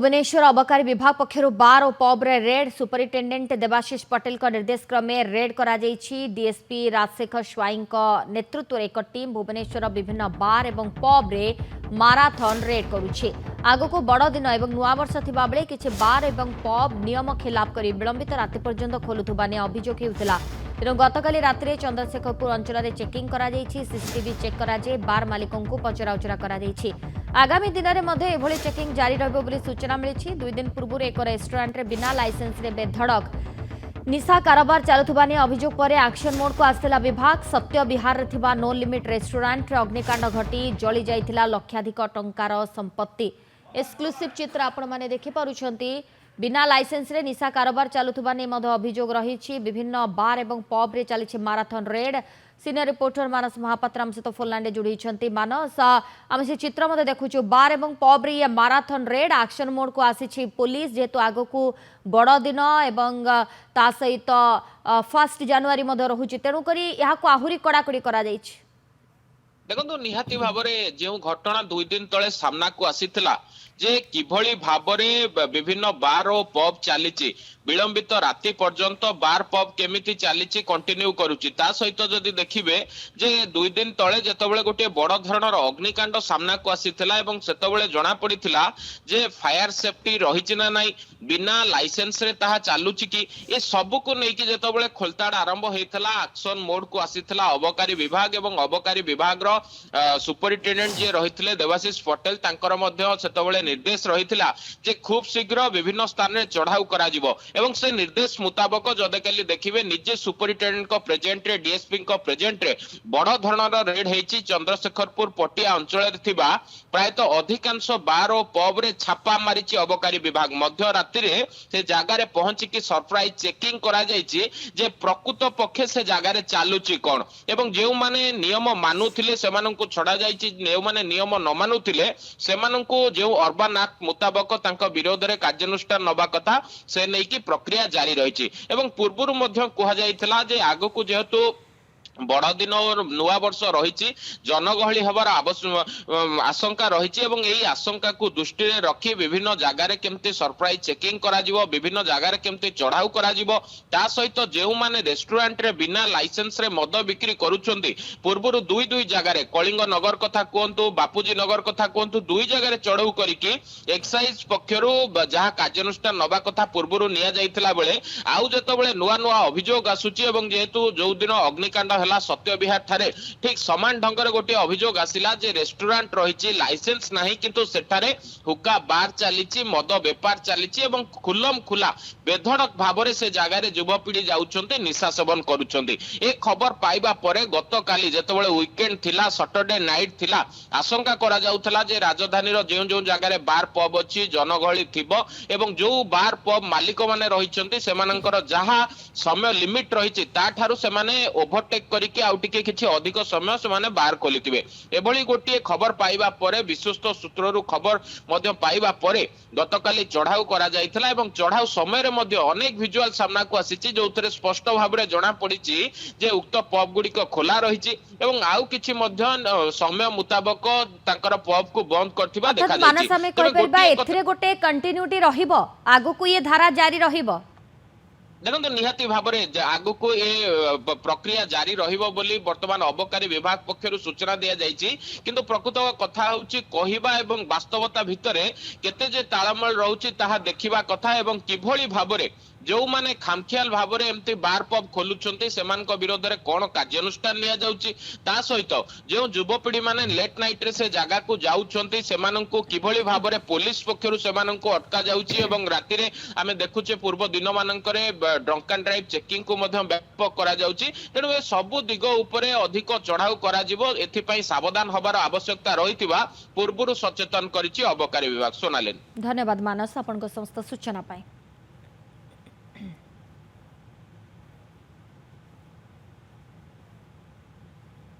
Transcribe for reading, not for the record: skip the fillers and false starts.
भुवनेश्वर अबकारी विभाग पक्षर बार और पब रे रेड सुपरिटेडेट देवाशीष पटेल निर्देश क्रमे रेड करा डीएसपी राजशेखर स्वाई नेतृत्व एक टीम भुवनेश्वर विभिन्न बार और पब रे माराथन रेड करुछि। आगको बड़ दिन और नुआवर्ष थिबा बेले किछि बार और पब नियम खिलाफ करी विलंबित राति पर्यंत खोलुथुबा ने अभियोग हेउथिला। तेणु गतकाली रात्रि चंद्रशेखरपुर अंचल चेकिंग करा सीसीटीवी चेक करा बार मालिकों को पचराउचरा करा आगामी दिन में चेकिंग जारी रही सूचना मिली। 2 दिन पूर्व एक रेस्टोरेंट रे बिना लाइसेंस रे बेधड़क निशा कारोबार चलुवा ने अभियोग पर एक्शन मोड को आसाला विभाग। सत्य विहार रे थिबा नो लिमिट रेस्टोरेंट रे अग्निकांड घटी जली जाइथिला लक्षाधिक टंकार संपत्ति। एक्सक्लूसिव चित्र आपण माने देखि पारुछंती। बिना लाइसेंस रे निशा कारोबार चलुवा ने अभियोग रही। विभिन्न बार एवं पब रे चली माराथन रेड। सीनियर रिपोर्टर मानस महापात्र आम सहित फोन लाइन जोड़ी। मानस आम से चित्र देखु बार एवं पब रे ये माराथन रेड एक्शन मोड को आसी पुलिस जेहेतु आग को बड़ दिन एवं ता सहित 1 जनवरी रोचे तेणुक आहरी कड़ाकड़ी करा देखो निहाती भावरे जो घटना 2 दिन तले सामना को आसीथिला जे किभली भावरे विभिन्न बार और पब चली विलंबित राति पर्यंत बार पब केमिति चली कंटिन्यू करुची। ता सहित जदि देखिबे जे 2 दिन तले जेतबेले गोटे बड़ धरणर अग्निकांड सामना को आसीथिला एवं सेतबेले जणा पड़िथिला जे फायर सेफ्टी रहिछि ना नाही बिना लाइसेंस रे ताहा चालुची कि ए सब को नै कि जेतबेले खोलताड़ आरंभ हेइथिला एक्शन मोड को आसीथिला अबकारी विभाग एवं अबकारी विभाग रो सुपरिटेडेंट जे रहिथिले देवाशीष पटेल तांकर मध्ये सेतबेले निर्देश रहिथिला जे खूब शीघ्र विभिन्न स्थान रे चढ़ाऊ करा जिवो एवं से निर्देश मुताबक जदेकाली देखिबे निजे सुपरिटेडेंट को प्रेजेंट रे डीएसपी को प्रेजेंट रे बड़ धरणर रेड हेछि। चंद्रशेखरपुर पटिया अंचल रे थिबा प्रायतः अधिकांश बार और पब रे छापा मारिछि अबकारी विभाग। मध्य रात्रि रे से जागा रे पहुंची कि सरप्राइज चेकिंग करा जायछि जे प्रकृत पक्षे से जागा रे चालुछि कोन एवं जेउ माने नियम मानुथिले सेमानंकु छडा जायछि। जेउ माने नियम न मानुथिले सेमानंकु जेउ अर्बन एक्ट मुताबक तांका विरोध रे कार्यानुष्ठान नबा कथा से नै कि प्रक्रिया जारी रही। एवं पूर्व मध्य कहा जाइथिला जे आगो को जेहेतु बड़ दिन और नुआ वर्ष रही जनगहली हबार आशंका रही आशंका को दृष्टि रखी विभिन्न जगार केमती सरप्राइज चेकिंग करा जिवो विभिन्न जगार केमती चढ़ाऊ करा जिवो ता सहित जेउ माने रेस्टोरेंट रे बिना लाइसेंस रे मद बिक्री करूछंती पूर्वरु 2 जगार कलिंग नगर कथा कहंतु बापूजी नगर कथा कहंतु 2 जगार चढ़ाऊ करिकि एक्साइज पक्षरु जहा कार्यानुष्ठान नबा कथा पूर्वरु निया जाइथिला बेले आउ जतबेले नुआ नुआ अभियोग आसुची एवं जेहेतु जो दिन अग्निकांड सत्य विहार ठारे ठीक समान ढंगर गोटे अभियोग आसिला जे रेस्टोरेंट रही लाइसेंस नहीं किंतु सेठारे हुक्का बार चली मद बेपार चली एवं खुलम खुला बेधड़क भावरे से जगार युवपीढ़ी जाउछन्ते निशा सेवन करूछन्ते। ए खबर पाइबा परे गतकाली जेतेबेले वीकेंड थिला सैटरडे नाइट थिला आशंका करा जाउथला जे राजधानी रो जेउ जेउ जगार बार पब अछि जनगहली थिबो एवं जो बार पब मालिक माने रहिछन्ते सेमानंकर जहा समय लिमिट रहिछि ता ठारू सेमाने ओवरटेक करिके आउ टिके किछि अधिक समय सेमाने बार खोलिथिबे। एभली गोटे खबर पाइबा परे विश्वस्त सूत्ररु खबर मध्य पाइबा परे गतकाली चढ़ाऊ करा जाइथिला एवं चढ़ाऊ समय रे मध्य अनेक विजुअल सामना को आसीछि जोथरे स्पष्ट भाबरे जणा पड़िछि जे उक्त पब गुडीक खोला रहिछि एवं आउ किछि मध्य समय मुताबक तांकर पब को बंद करथिबा देखा जाइछि। मानस हमें कहि परबा एथरे गोटे कंटिन्यूटी रहिबो आगु को ये धारा जारी रहिबो देखो निहाती भावरे आगु को ये प्रक्रिया जारी रहिबो बोली वर्तमान अबकारी विभाग पक्षरु सूचना दिया जायछि किंतु प्रकृत कथा होछि कहिबा एवं वास्तवता भितरे केते जे ताळमेल रहउछि ताहा देखिबा कथा एवं किभली भावरे जो माने खामखियाल भावरे एमती बार पब खोलुछन्ते सेमान को विरोध रे कोन कार्यानुष्ठान लिया जाउछि ता सहित जो युवपीढ़ी माने लेट नाइट रे से जागा को जाउछन्ते सेमान को किभली भावरे पुलिस पक्षरु सेमान को अटका जाउछि एवं राति रे आमे देखुछे पूर्व दिन मानकरे ड्रंक एंड ड्राइव चेकिंग को मध्य व्यापक करा जाउछि। तेणु ए सबु दिग उपरे अधिक चढ़ाऊ करा जिवो एथि पई सावधान हबार आवश्यकता रहितिबा पूर्वरु सचेतन करिछि अबकारी विभाग। सोनालेन धन्यवाद मानस आपन को समस्त सूचना पाए।